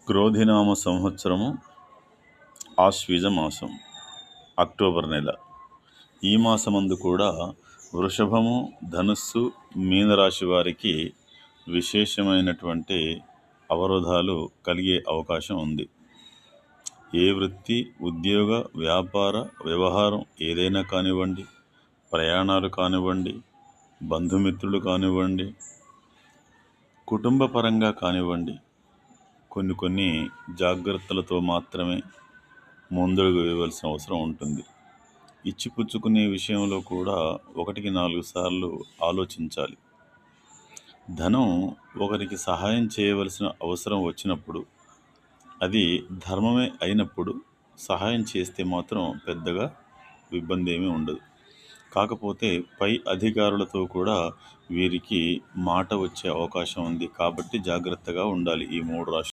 క్రోధినామ సంవత్సరము ఆశ్వీజ మాసం అక్టోబర్ నెల. ఈ మాసమందు కూడా వృషభము, ధనుస్సు, మీనరాశి వారికి విశేషమైనటువంటి అవరోధాలు కలిగే అవకాశం ఉంది. ఏ వృత్తి, ఉద్యోగ, వ్యాపార, వ్యవహారం ఏదైనా కానివ్వండి, ప్రయాణాలు కానివ్వండి, బంధుమిత్రులు కానివ్వండి, కుటుంబ పరంగా కానివ్వండి, కొన్ని జాగ్రత్తలతో మాత్రమే ముందడుగు వేయవలసిన అవసరం ఉంటుంది. ఇచ్చిపుచ్చుకునే విషయంలో కూడా 1-4 సార్లు ఆలోచించాలి. ధనం ఒకరికి సహాయం చేయవలసిన అవసరం వచ్చినప్పుడు, అది ధర్మమే అయినప్పుడు సహాయం చేస్తే మాత్రం పెద్దగా ఇబ్బంది ఏమీ ఉండదు. కాకపోతే పై అధికారులతో కూడా వీరికి మాట వచ్చే అవకాశం ఉంది. కాబట్టి జాగ్రత్తగా ఉండాలి ఈ 3 రాశులు.